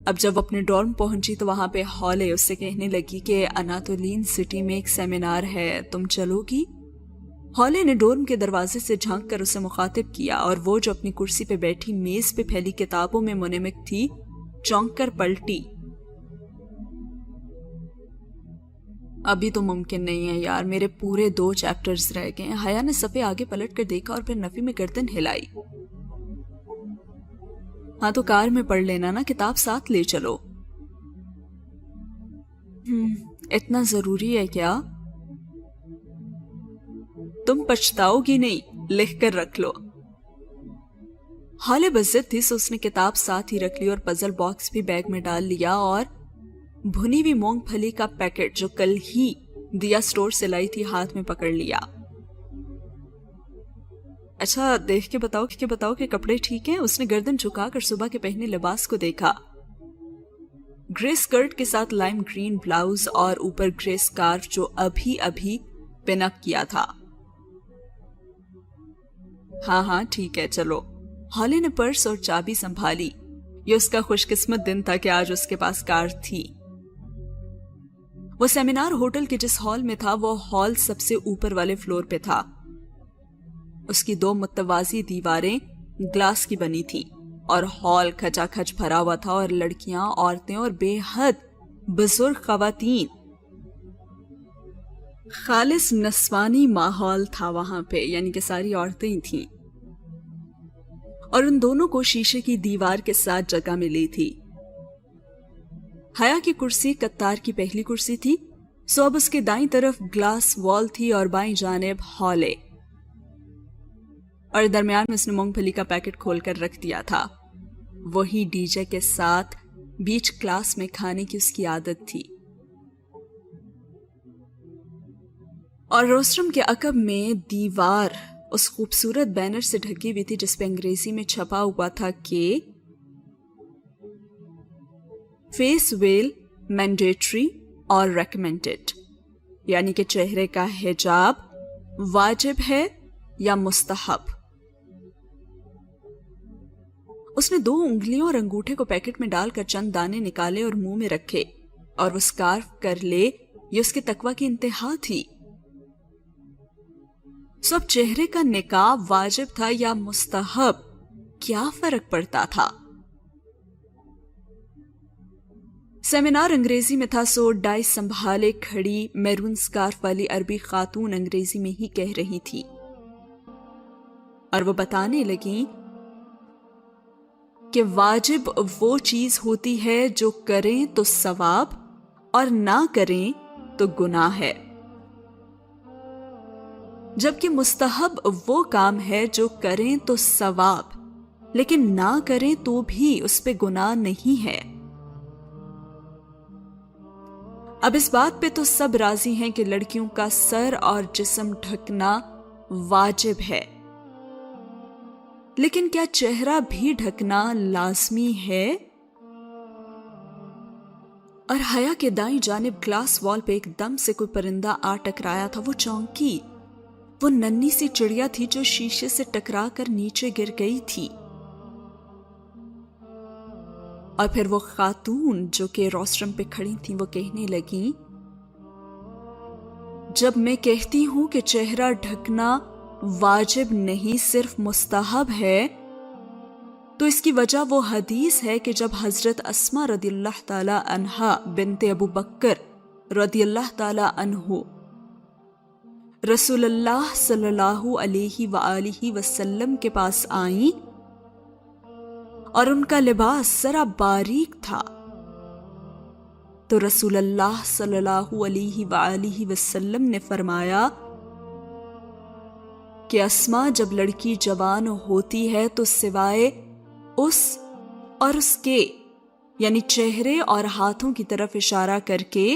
اب جب اپنے ڈورم پہنچی تو وہاں پہ ہالے اس سے کہنے لگی کہ اناتولین سٹی میں ایک سیمینار ہے، تم چلو گی؟ ہالے نے ڈورم کے دروازے سے جھانک کر اسے مخاطب کیا اور وہ جو اپنی کرسی پہ بیٹھی میز پہ پھیلی کتابوں میں منہمک تھی چونک کر پلٹی۔ ابھی تو ممکن نہیں ہے یار، میرے پورے 2 چیپٹرز رہ گئے ہیں۔ حیا نے صفحے آگے پلٹ کر دیکھا اور پھر نفی میں گردن ہلائی۔ ہاں تو کار میں پڑھ لینا نا، کتاب ساتھ لے چلو۔ اتنا ضروری ہے کیا؟ تم پچھتاؤ گی نہیں، لکھ کر رکھ لو۔ حالے بزد تھی سو اس نے کتاب ساتھ ہی رکھ لی اور پزل باکس بھی بیگ میں ڈال لیا اور بھنی ہوئی مونگ پھلی کا پیکٹ جو کل ہی دیا سٹور سے لائی تھی ہاتھ میں پکڑ لیا۔ اچھا دیکھ کے بتاؤ کہ کپڑے ٹھیک ہیں؟ اس نے گردن جھکا کر صبح کے پہنے لباس کو دیکھا۔ گرے سکرٹ کے ساتھ لائم گرین بلاؤز اور اوپر گرے سکارف جو ابھی پن اپ کیا تھا۔ ہاں ٹھیک ہے چلو۔ ہالے نے پرس اور چابی سنبھالی۔ یہ اس کا خوش قسمت دن تھا کہ آج اس کے پاس کار تھی۔ وہ سیمینار ہوٹل کے جس ہال میں تھا وہ ہال سب سے اوپر والے فلور پہ تھا۔ اس کی 2 متوازی دیواریں گلاس کی بنی تھی اور ہال کھچا کھچ بھرا ہوا تھا اور لڑکیاں، عورتیں اور بے حد بزرگ خواتین۔ خالص نسوانی ماحول تھا وہاں پہ، یعنی کہ ساری عورتیں تھیں اور ان دونوں کو شیشے کی دیوار کے ساتھ جگہ ملی تھی۔ حیا کی کرسی قطار کی پہلی کرسی تھی، سو اب اس کے دائیں طرف گلاس وال تھی اور بائیں جانب ہالے، اور درمیان میں اس نے مونگ پھلی کا پیکٹ کھول کر رکھ دیا تھا۔ وہی ڈی جے کے ساتھ بیچ کلاس میں کھانے کی اس کی عادت تھی۔ اور روسٹرم کے عقب میں دیوار اس خوبصورت بینر سے ڈھکی ہوئی تھی جس پہ انگریزی میں چھپا ہوا تھا کہ فیس ویل مینڈیٹری اور ریکمینڈڈ، یعنی کہ چہرے کا حجاب واجب ہے یا مستحب۔ اس نے 2 انگلیوں اور انگوٹھے کو پیکٹ میں ڈال کر چند دانے نکالے اور منہ میں رکھے، اور وہ سکارف کر لے، یہ اس کے تقوی کی انتہا تھی۔ سو اب چہرے کا نقاب واجب تھا یا مستحب، کیا فرق پڑتا تھا؟ سیمینار انگریزی میں تھا، سو ڈائس سنبھالے کھڑی میرون سکارف والی عربی خاتون انگریزی میں ہی کہہ رہی تھی، اور وہ بتانے لگی کہ واجب وہ چیز ہوتی ہے جو کریں تو ثواب اور نہ کریں تو گناہ ہے، جبکہ مستحب وہ کام ہے جو کریں تو ثواب لیکن نہ کریں تو بھی اس پہ گناہ نہیں ہے۔ اب اس بات پہ تو سب راضی ہیں کہ لڑکیوں کا سر اور جسم ڈھکنا واجب ہے، لیکن کیا چہرہ بھی ڈھکنا لازمی ہے؟ اور حیا کے دائیں جانب گلاس وال پہ ایک دم سے کوئی پرندہ آ ٹکرایا تھا۔ وہ چونکی، وہ ننھی سی چڑیا تھی جو شیشے سے ٹکرا کر نیچے گر گئی تھی۔ اور پھر وہ خاتون جو کہ روسٹرم پہ کھڑی تھی وہ کہنے لگی، جب میں کہتی ہوں کہ چہرہ ڈھکنا واجب نہیں صرف مستحب ہے، تو اس کی وجہ وہ حدیث ہے کہ جب حضرت اسماء رضی اللہ تعالی عنہا بنت ابو بکر رضی اللہ تعالی عنہ رسول اللہ صلی اللہ علیہ وآلہ وسلم کے پاس آئیں اور ان کا لباس ذرا باریک تھا، تو رسول اللہ صلی اللہ علیہ وآلہ وسلم نے فرمایا کہ اسماء جب لڑکی جوان ہوتی ہے تو سوائے اس اور اس کے یعنی چہرے اور ہاتھوں کی طرف اشارہ کر کے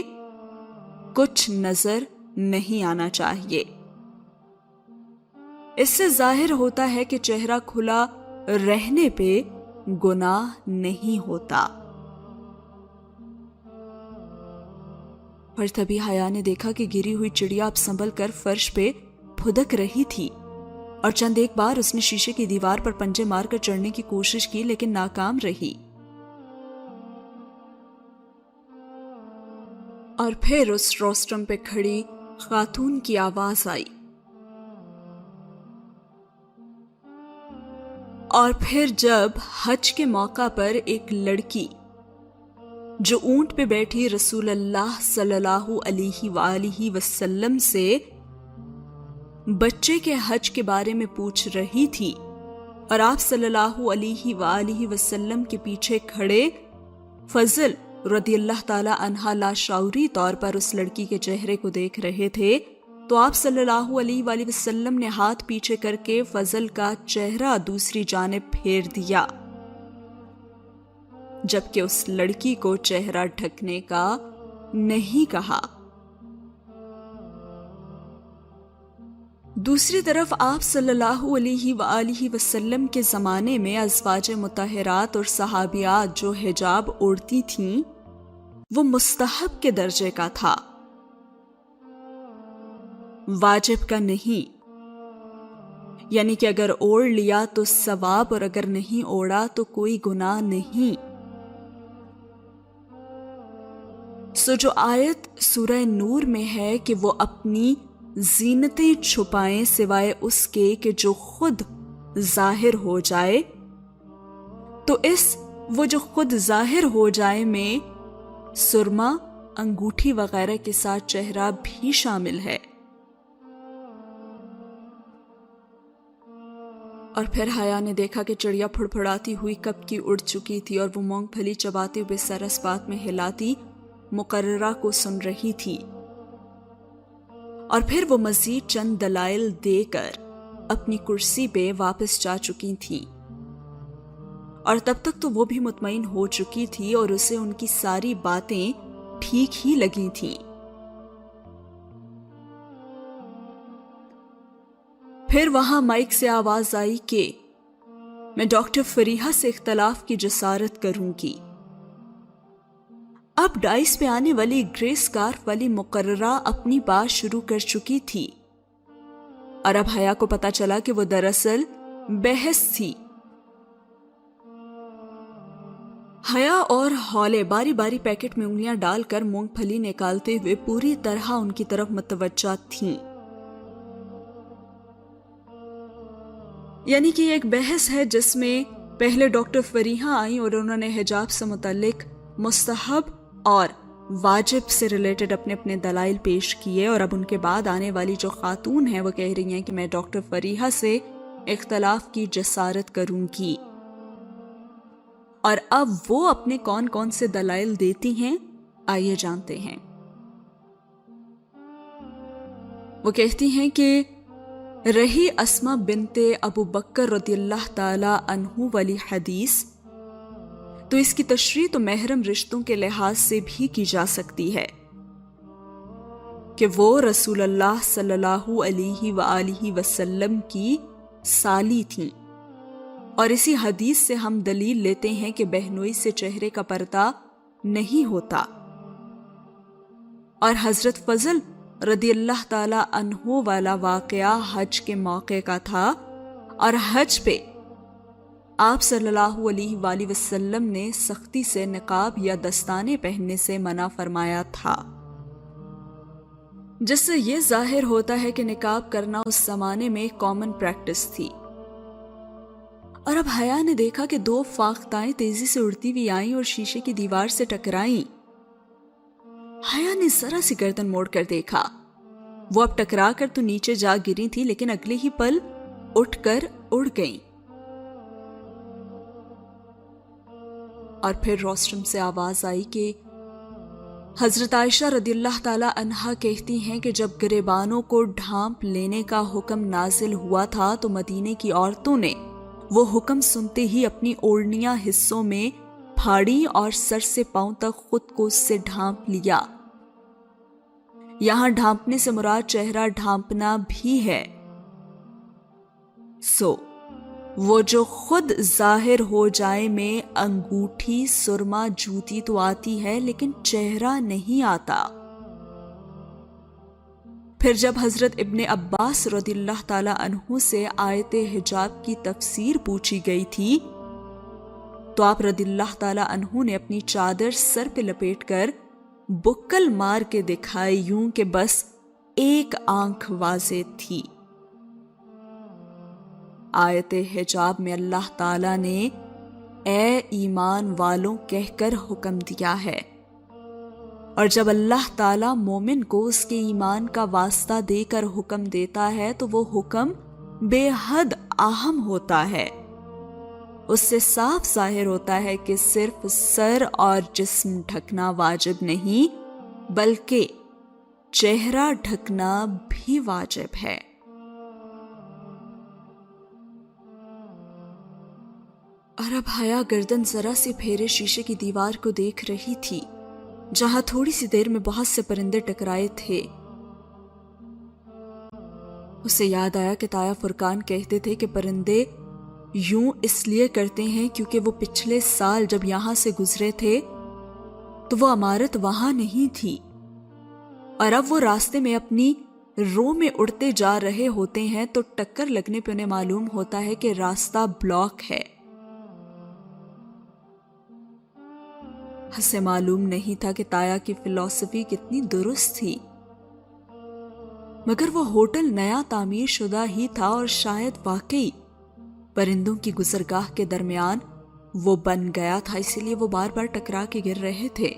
کچھ نظر نہیں آنا چاہیے۔ اس سے ظاہر ہوتا ہے کہ چہرہ کھلا رہنے پہ گناہ نہیں ہوتا۔ اور تبھی حیا نے دیکھا کہ گری ہوئی چڑیا اب سنبھل کر فرش پہ پھدک رہی تھی، اور چند ایک بار اس نے شیشے کی دیوار پر پنجے مار کر چڑھنے کی کوشش کی لیکن ناکام رہی۔ اور پھر اس روسٹرم پہ کھڑی خاتون کی آواز آئی، اور پھر جب حج کے موقع پر ایک لڑکی جو اونٹ پہ بیٹھی رسول اللہ صلی اللہ علیہ وآلہ وسلم سے بچے کے حج کے بارے میں پوچھ رہی تھی، اور آپ صلی اللہ علیہ وآلہ وسلم کے پیچھے کھڑے فضل رضی اللہ تعالی عنہ لاشعوری طور پر اس لڑکی کے چہرے کو دیکھ رہے تھے، تو آپ صلی اللہ علیہ وآلہ وسلم نے ہاتھ پیچھے کر کے فضل کا چہرہ دوسری جانب پھیر دیا، جبکہ اس لڑکی کو چہرہ ڈھکنے کا نہیں کہا۔ دوسری طرف آپ صلی اللہ علیہ وآلہ وسلم کے زمانے میں ازواج مطہرات اور صحابیات جو حجاب اوڑھتی تھیں وہ مستحب کے درجے کا تھا، واجب کا نہیں، یعنی کہ اگر اوڑھ لیا تو ثواب اور اگر نہیں اوڑھا تو کوئی گناہ نہیں۔ جو آیت سورہ نور میں ہے کہ وہ اپنی زینتیں چھپائیں سوائے اس کے کہ جو خود ظاہر ہو جائے، تو اس وہ جو خود ظاہر ہو جائے میں سرما، انگوٹھی وغیرہ کے ساتھ چہرہ بھی شامل ہے۔ اور پھر حیا نے دیکھا کہ چڑیا پھڑپھڑاتی ہوئی کب کی اڑ چکی تھی اور وہ مونگ پھلی چباتے ہوئے سر اس بات میں ہلاتی مقررہ کو سن رہی تھی، اور پھر وہ مزید چند دلائل دے کر اپنی کرسی پہ واپس جا چکی تھیں، اور تب تک تو وہ بھی مطمئن ہو چکی تھی اور اسے ان کی ساری باتیں ٹھیک ہی لگی تھیں۔ پھر وہاں مائک سے آواز آئی کہ میں ڈاکٹر فریحہ سے اختلاف کی جسارت کروں گی۔ اب ڈائس پہ آنے والی گرے اسکارف والی مقررہ اپنی بات شروع کر چکی تھی، اور اب حیا کو پتا چلا کہ وہ دراصل بحث تھی۔ حیا اور ہولے باری باری پیکٹ میں انگلیاں ڈال کر مونگ پھلی نکالتے ہوئے پوری طرح ان کی طرف متوجہ تھیں، یعنی کہ یہ ایک بحث ہے جس میں پہلے ڈاکٹر فریحہ آئیں اور انہوں نے حجاب سے متعلق مستحب اور واجب سے ریلیٹڈ اپنے اپنے دلائل پیش کیے، اور اب ان کے بعد آنے والی جو خاتون ہیں وہ کہہ رہی ہیں کہ میں ڈاکٹر فریحہ سے اختلاف کی جسارت کروں گی۔ اور اب وہ اپنے کون کون سے دلائل دیتی ہیں آئیے جانتے ہیں۔ وہ کہتی ہیں کہ رہی اسما بنت ابو بکر رضی اللہ تعالی عنہ والی حدیث، تو اس کی تشریح تو محرم رشتوں کے لحاظ سے بھی کی جا سکتی ہے کہ وہ رسول اللہ صلی اللہ علیہ وآلہ وسلم کی سالی تھیں، اور اسی حدیث سے ہم دلیل لیتے ہیں کہ بہنوئی سے چہرے کا پردہ نہیں ہوتا، اور حضرت فضل رضی اللہ تعالی عنہ والا واقعہ حج کے موقع کا تھا، اور حج پہ آپ صلی اللہ علیہ وآلہ وسلم نے سختی سے نقاب یا دستانے پہننے سے منع فرمایا تھا، جس سے یہ ظاہر ہوتا ہے کہ نقاب کرنا اس زمانے میں کامن پریکٹس تھی۔ اور اب حیا نے دیکھا کہ دو فاختائیں تیزی سے اڑتی ہوئی آئیں اور شیشے کی دیوار سے ٹکرائیں۔ حیا نے ذرا سی گردن موڑ کر دیکھا، وہ اب ٹکرا کر تو نیچے جا گری تھی لیکن اگلے ہی پل اٹھ کر اڑ گئیں۔ اور پھر روسٹرم سے آواز آئی کہ حضرت عائشہ رضی اللہ تعالی عنہا کہتی ہیں کہ جب گریبانوں کو ڈھانپ لینے کا حکم نازل ہوا تھا تو مدینے کی عورتوں نے وہ حکم سنتے ہی اپنی اوڑھنیاں حصوں میں پھاڑی اور سر سے پاؤں تک خود کو اس سے ڈھانپ لیا۔ یہاں ڈھانپنے سے مراد چہرہ ڈھانپنا بھی ہے۔ وہ جو خود ظاہر ہو جائے میں انگوٹھی، سرما، جوتی تو آتی ہے لیکن چہرہ نہیں آتا۔ پھر جب حضرت ابن عباس رضی اللہ تعالی عنہ سے آیت حجاب کی تفسیر پوچھی گئی تھی تو آپ رضی اللہ تعالی عنہ نے اپنی چادر سر پہ لپیٹ کر بکل مار کے دکھائی، یوں کہ بس ایک آنکھ واضح تھی۔ آیت حجاب میں اللہ تعالیٰ نے اے ایمان والوں کہہ کر حکم دیا ہے، اور جب اللہ تعالیٰ مومن کو اس کے ایمان کا واسطہ دے کر حکم دیتا ہے تو وہ حکم بے حد اہم ہوتا ہے۔ اس سے صاف ظاہر ہوتا ہے کہ صرف سر اور جسم ڈھکنا واجب نہیں، بلکہ چہرہ ڈھکنا بھی واجب ہے۔ اور اب حیا گردن ذرا سی پھیرے شیشے کی دیوار کو دیکھ رہی تھی، جہاں تھوڑی سی دیر میں بہت سے پرندے ٹکرائے تھے۔ اسے یاد آیا کہ تایا فرقان کہتے تھے کہ پرندے یوں اس لیے کرتے ہیں کیونکہ وہ پچھلے سال جب یہاں سے گزرے تھے تو وہ عمارت وہاں نہیں تھی، اور اب وہ راستے میں اپنی رو میں اڑتے جا رہے ہوتے ہیں تو ٹکر لگنے پہ انہیں معلوم ہوتا ہے کہ راستہ بلاک ہے۔ اسے معلوم نہیں تھا کہ تایا کی فلسفی کتنی درست تھی، مگر وہ ہوٹل نیا تعمیر شدہ ہی تھا اور شاید واقعی پرندوں کی گزرگاہ کے درمیان وہ بن گیا تھا، اسی لیے وہ بار بار ٹکرا کے گر رہے تھے۔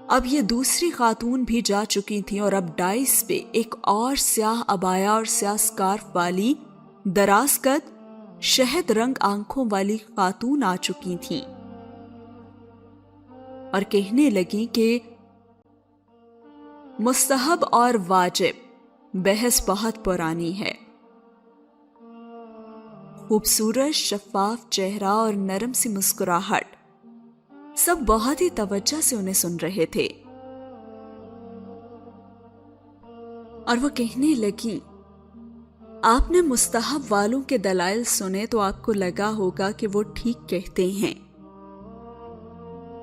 اب یہ دوسری خاتون بھی جا چکی تھیں اور اب ڈائس پہ ایک اور سیاہ عبایا اور سیاہ سکارف والی دراز قد شہد رنگ آنکھوں والی خاتون آ چکی تھیں اور کہنے لگیں کہ مستحب اور واجب بحث بہت پرانی ہے۔ خوبصورت شفاف چہرہ اور نرم سی مسکراہٹ، سب بہت ہی توجہ سے انہیں سن رہے تھے، اور وہ کہنے لگی، آپ نے مستحب والوں کے دلائل سنے تو آپ کو لگا ہوگا کہ وہ ٹھیک کہتے ہیں،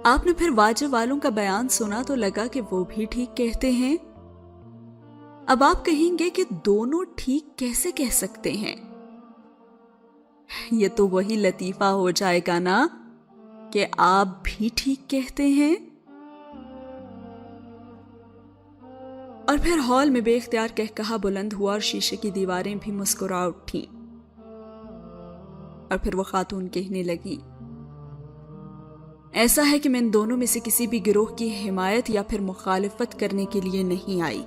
آپ نے پھر واجب والوں کا بیان سنا تو لگا کہ وہ بھی ٹھیک کہتے ہیں۔ اب آپ کہیں گے کہ دونوں ٹھیک کیسے کہہ سکتے ہیں؟ یہ تو وہی لطیفہ ہو جائے گا نا کہ آپ بھی ٹھیک کہتے ہیں۔ اور پھر ہال میں بے اختیار کہا بلند ہوا اور شیشے کی دیواریں بھی مسکرا اٹھیں، اور پھر وہ خاتون کہنے لگی، ایسا ہے کہ میں ان دونوں میں سے کسی بھی گروہ کی حمایت یا پھر مخالفت کرنے کے لیے نہیں آئی،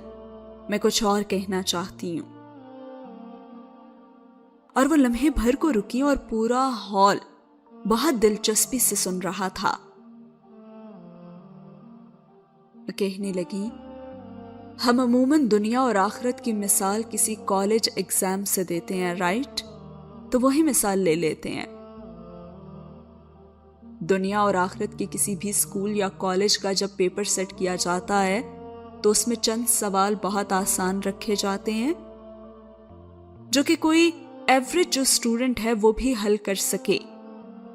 میں کچھ اور کہنا چاہتی ہوں۔ اور وہ لمحے بھر کو رکی اور پورا ہال بہت دلچسپی سے سن رہا تھا۔ کہنے لگی، ہم عموماً دنیا اور آخرت کی مثال کسی کالج ایگزام سے دیتے ہیں، رائٹ؟ تو وہی مثال لے لیتے ہیں۔ دنیا اور آخرت کے کسی بھی اسکول یا کالج کا جب پیپر سیٹ کیا جاتا ہے تو اس میں چند سوال بہت آسان رکھے جاتے ہیں جو کہ کوئی ایوریج جو اسٹوڈنٹ ہے وہ بھی حل کر سکے،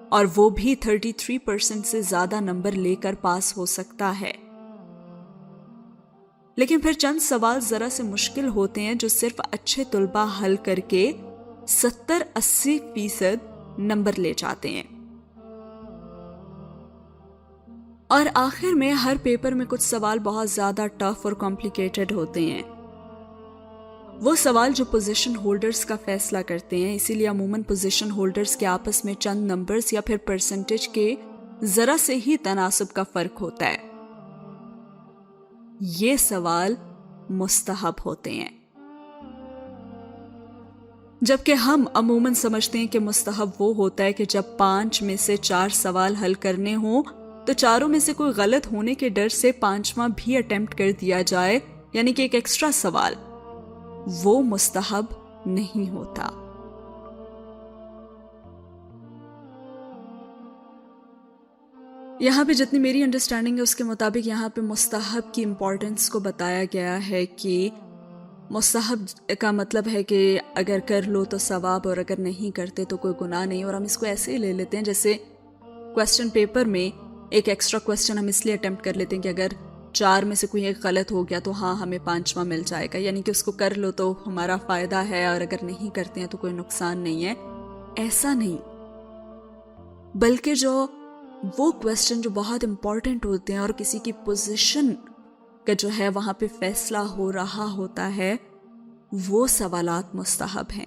اور وہ بھی 33% سے زیادہ نمبر لے کر پاس ہو سکتا ہے۔ لیکن پھر چند سوال ذرا سے مشکل ہوتے ہیں جو صرف اچھے طلباء حل کر کے 70-80% نمبر لے جاتے ہیں، اور آخر میں ہر پیپر میں کچھ سوال بہت زیادہ ٹف اور کمپلیکیٹڈ ہوتے ہیں، وہ سوال جو پوزیشن ہولڈرز کا فیصلہ کرتے ہیں، اسی لیے عموماً پوزیشن ہولڈرز کے آپس میں چند نمبرز یا پھر پرسنٹیج کے ذرا سے ہی تناسب کا فرق ہوتا ہے۔ یہ سوال مستحب ہوتے ہیں، جبکہ ہم عموماً سمجھتے ہیں کہ مستحب وہ ہوتا ہے کہ جب 5 میں سے 4 سوال حل کرنے ہوں تو 4 میں سے کوئی غلط ہونے کے ڈر سے 5واں بھی اٹیمپٹ کر دیا جائے، یعنی کہ ایک ایکسٹرا سوال، وہ مستحب نہیں ہوتا۔ یہاں پہ جتنی میری انڈرسٹینڈنگ ہے اس کے مطابق یہاں پہ مستحب کی امپورٹنس کو بتایا گیا ہے کہ مستحب کا مطلب ہے کہ اگر کر لو تو ثواب، اور اگر نہیں کرتے تو کوئی گناہ نہیں، اور ہم اس کو ایسے ہی لے لیتے ہیں جیسے کوسچن پیپر میں ایک ایکسٹرا کوسچن ہم اس لیے اٹیمپٹ کر لیتے ہیں کہ اگر 4 میں سے کوئی ایک غلط ہو گیا تو ہاں ہمیں 5واں مل جائے گا، یعنی کہ اس کو کر لو تو ہمارا فائدہ ہے اور اگر نہیں کرتے ہیں تو کوئی نقصان نہیں ہے۔ ایسا نہیں، بلکہ جو وہ کویسچن جو بہت امپورٹنٹ ہوتے ہیں اور کسی کی پوزیشن کا جو ہے وہاں پہ فیصلہ ہو رہا ہوتا ہے، وہ سوالات مستحب ہیں۔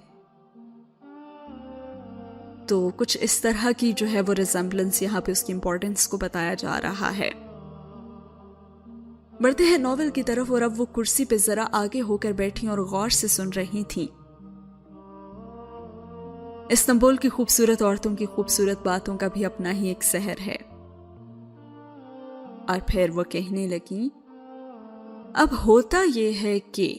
تو کچھ اس طرح کی جو ہے وہ ریزمبلنس یہاں پہ اس کی امپورٹنس کو بتایا جا رہا ہے۔ بڑھتے ہیں ناول کی طرف، اور اب وہ کرسی پہ ذرا آگے ہو کر بیٹھی اور غور سے سن رہی تھیں۔ استنبول کی خوبصورت عورتوں کی خوبصورت باتوں کا بھی اپنا ہی ایک سحر ہے۔ اور پھر وہ کہنے لگی، اب ہوتا یہ ہے کہ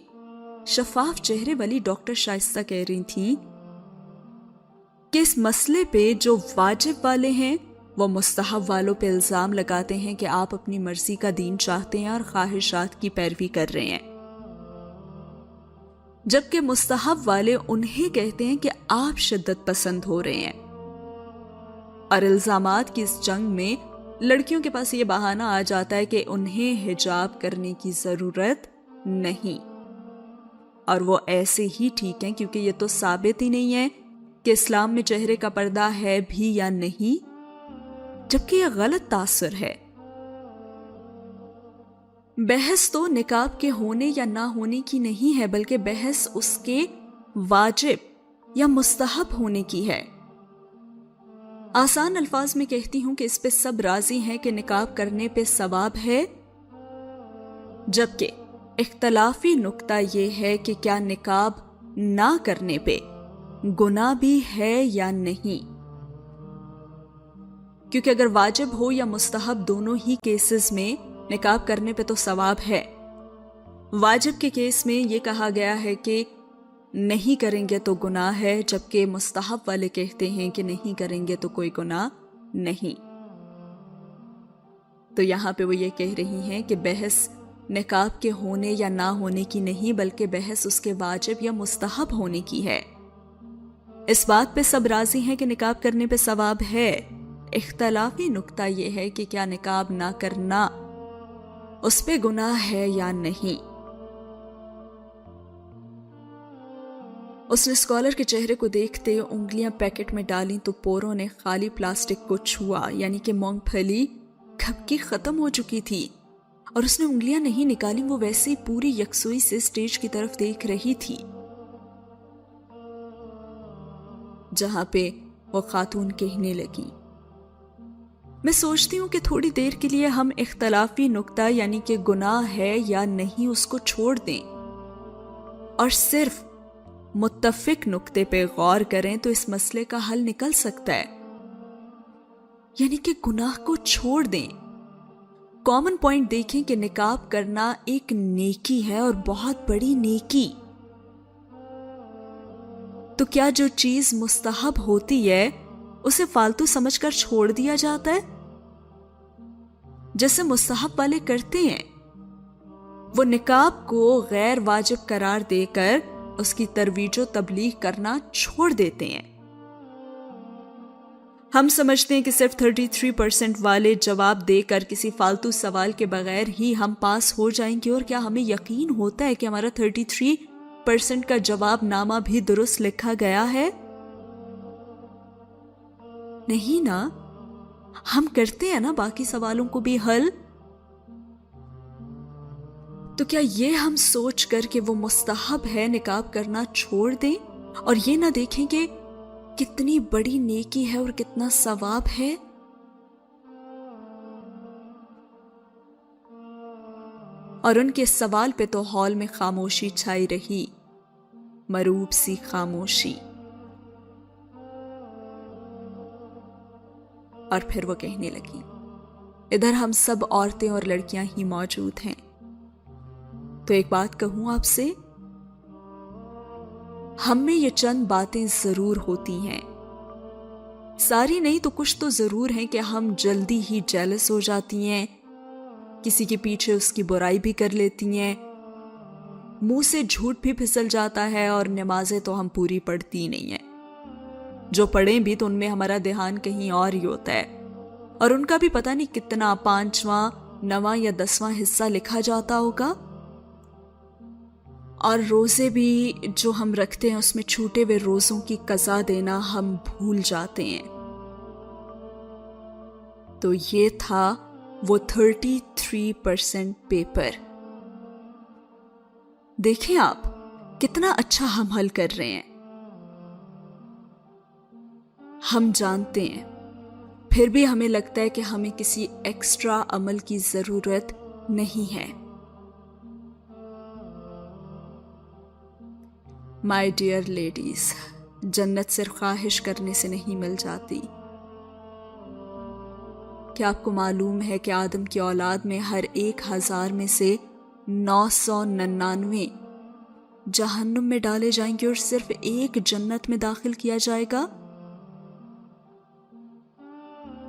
شفاف چہرے والی ڈاکٹر شائستہ کہہ رہی تھی کہ اس مسئلے پہ جو واجب والے ہیں وہ مستحب والوں پہ الزام لگاتے ہیں کہ آپ اپنی مرضی کا دین چاہتے ہیں اور خواہشات کی پیروی کر رہے ہیں، جبکہ مستحب والے انہیں کہتے ہیں کہ آپ شدت پسند ہو رہے ہیں۔ اور الزامات کی اس جنگ میں لڑکیوں کے پاس یہ بہانہ آ جاتا ہے کہ انہیں حجاب کرنے کی ضرورت نہیں، اور وہ ایسے ہی ٹھیک ہیں، کیونکہ یہ تو ثابت ہی نہیں ہے کہ اسلام میں چہرے کا پردہ ہے بھی یا نہیں، جبکہ یہ غلط تاثر ہے۔ بحث تو نقاب کے ہونے یا نہ ہونے کی نہیں ہے، بلکہ بحث اس کے واجب یا مستحب ہونے کی ہے۔ آسان الفاظ میں کہتی ہوں کہ اس پہ سب راضی ہیں کہ نقاب کرنے پہ ثواب ہے، جبکہ اختلافی نقطہ یہ ہے کہ کیا نقاب نہ کرنے پہ گناہ بھی ہے یا نہیں، کیونکہ اگر واجب ہو یا مستحب دونوں ہی کیسز میں نقاب کرنے پہ تو ثواب ہے۔ واجب کے کیس میں یہ کہا گیا ہے کہ نہیں کریں گے تو گناہ ہے، جبکہ مستحب والے کہتے ہیں کہ نہیں کریں گے تو کوئی گناہ نہیں۔ تو یہاں پہ وہ یہ کہہ رہی ہیں کہ بحث نقاب کے ہونے یا نہ ہونے کی نہیں، بلکہ بحث اس کے واجب یا مستحب ہونے کی ہے۔ اس بات پہ سب راضی ہیں کہ نقاب کرنے پہ ثواب ہے، اختلافی نقطہ یہ ہے کہ کیا نقاب نہ کرنا اس پہ گناہ ہے یا نہیں۔ اس نے اسکالر کے چہرے کو دیکھتے انگلیاں پیکٹ میں ڈالیں تو پوروں نے خالی پلاسٹک کو چھوا، یعنی کہ مونگ پھلی کھپ کی ختم ہو چکی تھی، اور اس نے انگلیاں نہیں نکالی، وہ ویسے ہی پوری یکسوئی سے سٹیج کی طرف دیکھ رہی تھی جہاں پہ وہ خاتون کہنے لگی، میں سوچتی ہوں کہ تھوڑی دیر کے لیے ہم اختلافی نقطہ یعنی کہ گناہ ہے یا نہیں اس کو چھوڑ دیں اور صرف متفق نقطے پہ غور کریں تو اس مسئلے کا حل نکل سکتا ہے۔ یعنی کہ گناہ کو چھوڑ دیں، کامن پوائنٹ دیکھیں کہ نقاب کرنا ایک نیکی ہے اور بہت بڑی نیکی۔ تو کیا جو چیز مستحب ہوتی ہے اسے فالتو سمجھ کر چھوڑ دیا جاتا ہے؟ جیسے مستحب والے کرتے ہیں، وہ نقاب کو غیر واجب قرار دے کر اس کی ترویج و تبلیغ کرنا چھوڑ دیتے ہیں۔ ہم سمجھتے ہیں کہ صرف 33% والے جواب دے کر کسی فالتو سوال کے بغیر ہی ہم پاس ہو جائیں گے، اور کیا ہمیں یقین ہوتا ہے کہ ہمارا 33% کا جواب نامہ بھی درست لکھا گیا ہے؟ نہیں نا، ہم کرتے ہیں نا باقی سوالوں کو بھی حل۔ تو کیا یہ ہم سوچ کر کہ وہ مستحب ہے نقاب کرنا چھوڑ دیں اور یہ نہ دیکھیں کہ کتنی بڑی نیکی ہے اور کتنا ثواب ہے؟ اور ان کے سوال پہ تو ہال میں خاموشی چھائی رہی، مروب سی خاموشی۔ اور پھر وہ کہنے لگی، ادھر ہم سب عورتیں اور لڑکیاں ہی موجود ہیں، تو ایک بات کہوں آپ سے، ہم میں یہ چند باتیں ضرور ہوتی ہیں، ساری نہیں تو کچھ تو ضرور ہیں کہ ہم جلدی ہی جیلس ہو جاتی ہیں، کسی کے پیچھے اس کی برائی بھی کر لیتی ہیں، منہ سے جھوٹ بھی پھسل جاتا ہے، اور نمازیں تو ہم پوری پڑھتی نہیں ہیں، جو پڑھیں بھی تو ان میں ہمارا دھیان کہیں اور ہی ہوتا ہے، اور ان کا بھی پتہ نہیں کتنا 5واں 9واں یا 10واں حصہ لکھا جاتا ہوگا۔ اور روزے بھی جو ہم رکھتے ہیں اس میں چھوٹے ہوئے روزوں کی قضا دینا ہم بھول جاتے ہیں۔ تو یہ تھا وہ 33% پیپر۔ دیکھیں آپ کتنا اچھا ہم حل کر رہے ہیں۔ ہم جانتے ہیں، پھر بھی ہمیں لگتا ہے کہ ہمیں کسی ایکسٹرا عمل کی ضرورت نہیں ہے۔ مائی ڈیئر لیڈیز، جنت صرف خواہش کرنے سے نہیں مل جاتی۔ کیا آپ کو معلوم ہے کہ آدم کی اولاد میں ہر 1000 میں سے 999 جہنم میں ڈالے جائیں گے اور صرف ایک جنت میں داخل کیا جائے گا؟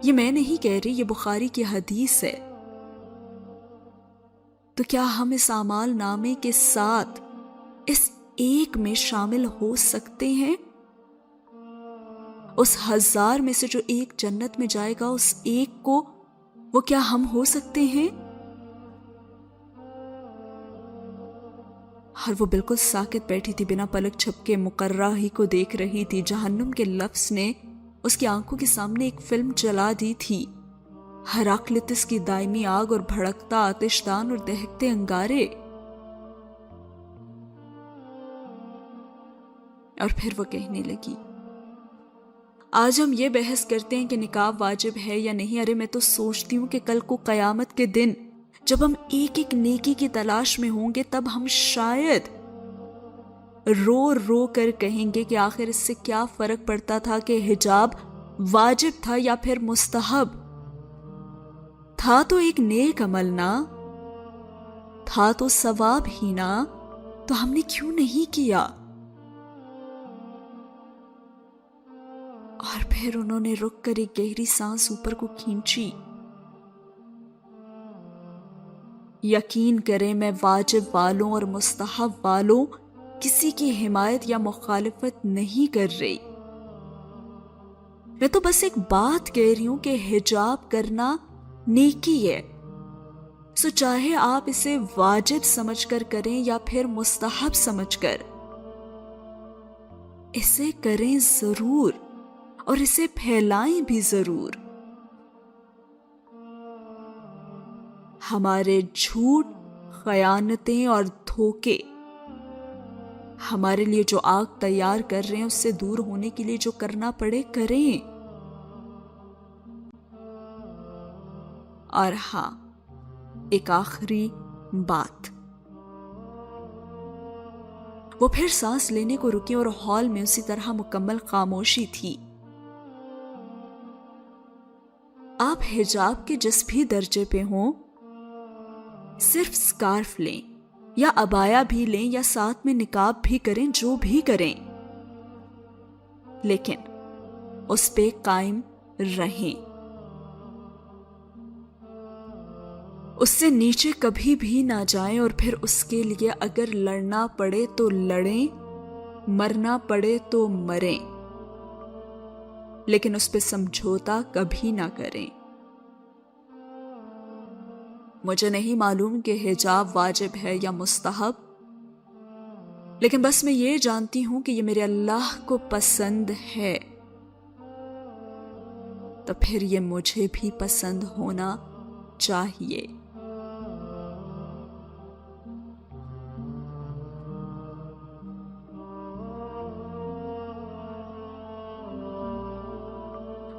یہ میں نہیں کہہ رہی، یہ بخاری کی حدیث ہے۔ تو کیا ہم اس اعمال نامے کے ساتھ اس ایک میں شامل ہو سکتے ہیں؟ اس 1000 میں سے جو ایک جنت میں جائے گا، اس ایک کو وہ کیا ہم ہو سکتے ہیں؟ اور وہ بالکل ساکت بیٹھی تھی، بنا پلک جھپکے مقررہ ہی کو دیکھ رہی تھی۔ جہنم کے لفظ نے اس کی آنکھوں کے سامنے ایک فلم چلا دی تھی، ہراکلیتس کی دائمی آگ اور بھڑکتا آتش دان اور دہکتے انگارے۔ اور پھر وہ کہنے لگی، آج ہم یہ بحث کرتے ہیں کہ نقاب واجب ہے یا نہیں۔ ارے میں تو سوچتی ہوں کہ کل کو قیامت کے دن جب ہم ایک ایک نیکی کی تلاش میں ہوں گے، تب ہم شاید رو رو کر کہیں گے کہ آخر اس سے کیا فرق پڑتا تھا کہ حجاب واجب تھا یا پھر مستحب تھا؟ تو ایک نیک عمل نا تھا، تو ثواب ہی نا، تو ہم نے کیوں نہیں کیا؟ اور پھر انہوں نے رک کر ایک گہری سانس اوپر کو کھینچی۔ یقین کریں میں واجب والوں اور مستحب والوں کسی کی حمایت یا مخالفت نہیں کر رہی، میں تو بس ایک بات کہہ رہی ہوں کہ حجاب کرنا نیکی ہے، سو چاہے آپ اسے واجب سمجھ کر کریں یا پھر مستحب سمجھ کر، اسے کریں ضرور اور اسے پھیلائیں بھی ضرور۔ ہمارے جھوٹ، خیانتیں اور دھوکے ہمارے لیے جو آگ تیار کر رہے ہیں، اس سے دور ہونے کے لیے جو کرنا پڑے کریں۔ اور ہاں، ایک آخری بات، وہ پھر سانس لینے کو رکی اور ہال میں اسی طرح مکمل خاموشی تھی۔ آپ حجاب کے جس بھی درجے پہ ہوں، صرف سکارف لیں یا عبایا بھی لیں یا ساتھ میں نقاب بھی کریں، جو بھی کریں، لیکن اس پہ قائم رہیں، اس سے نیچے کبھی بھی نہ جائیں، اور پھر اس کے لیے اگر لڑنا پڑے تو لڑیں، مرنا پڑے تو مریں، لیکن اس پہ سمجھوتا کبھی نہ کریں۔ مجھے نہیں معلوم کہ حجاب واجب ہے یا مستحب، لیکن بس میں یہ جانتی ہوں کہ یہ میرے اللہ کو پسند ہے، تو پھر یہ مجھے بھی پسند ہونا چاہیے۔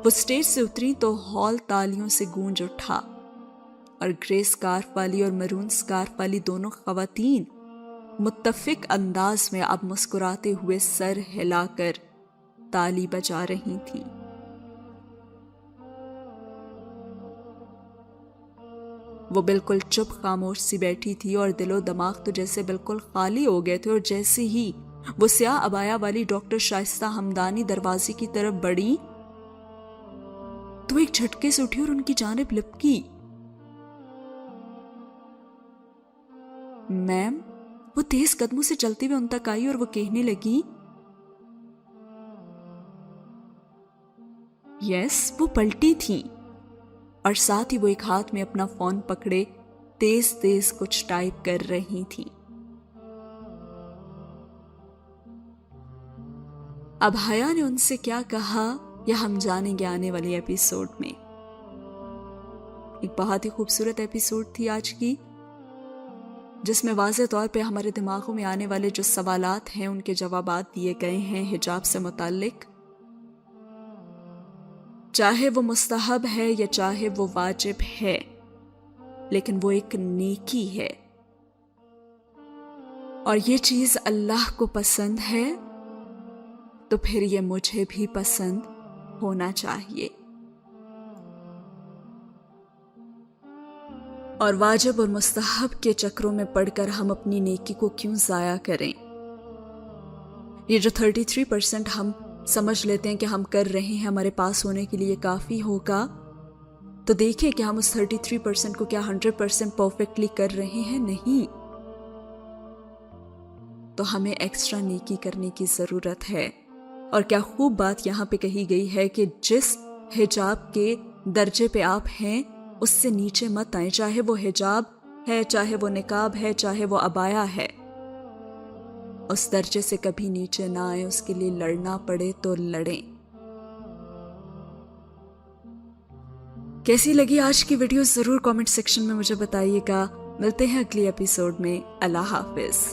وہ سٹیج سے اتری تو ہال تالیوں سے گونج اٹھا، اور گرے سکارف والی اور مرون سکارف والی دونوں خواتین متفق انداز میں اب مسکراتے ہوئے سر ہلا کر تالی بجا رہی تھیں۔ وہ بالکل چپ خاموش سی بیٹھی تھی، اور دل و دماغ تو جیسے بالکل خالی ہو گئے تھے، اور جیسے ہی وہ سیاہ عبایا والی ڈاکٹر شائستہ ہمدانی دروازے کی طرف بڑھی تو ایک جھٹکے سے اٹھی اور ان کی جانب لپکی۔ میم، وہ تیز قدموں سے چلتے ہوئے ان تک آئی اور وہ کہنے لگی، یس، وہ پلٹی تھیں، اور ساتھ ہی وہ ایک ہاتھ میں اپنا فون پکڑے تیز تیز کچھ ٹائپ کر رہی تھیں۔ اب حیا نے ان سے کیا کہا یہ ہم جانیں گے آنے والی ایپیسوڈ میں۔ ایک بہت ہی خوبصورت ایپیسوڈ تھی آج کی، جس میں واضح طور پہ ہمارے دماغوں میں آنے والے جو سوالات ہیں ان کے جوابات دیے گئے ہیں حجاب سے متعلق. چاہے وہ مستحب ہے یا چاہے وہ واجب ہے، لیکن وہ ایک نیکی ہے، اور یہ چیز اللہ کو پسند ہے تو پھر یہ مجھے بھی پسند ہونا چاہیے. اور واجب اور مستحب کے چکروں میں پڑھ کر ہم اپنی نیکی کو کیوں ضائع کریں؟ یہ جو 33% ہم سمجھ لیتے ہیں کہ ہم کر رہے ہیں ہمارے پاس ہونے کے لیے کافی ہوگا، تو دیکھیں کہ ہم اس 33% کو کیا 100% پرفیکٹلی کر رہے ہیں. نہیں، تو ہمیں ایکسٹرا نیکی کرنے کی ضرورت ہے. اور کیا خوب بات یہاں پہ کہی گئی ہے کہ جس حجاب کے درجے پہ آپ ہیں اس سے نیچے مت آئیں، چاہے وہ حجاب ہے، چاہے وہ نقاب ہے، چاہے وہ عبایا ہے، اس درجے سے کبھی نیچے نہ آئیں. اس کے لیے لڑنا پڑے تو لڑیں. کیسی لگی آج کی ویڈیو ضرور کامنٹ سیکشن میں مجھے بتائیے گا. ملتے ہیں اگلی ایپیسوڈ میں. اللہ حافظ.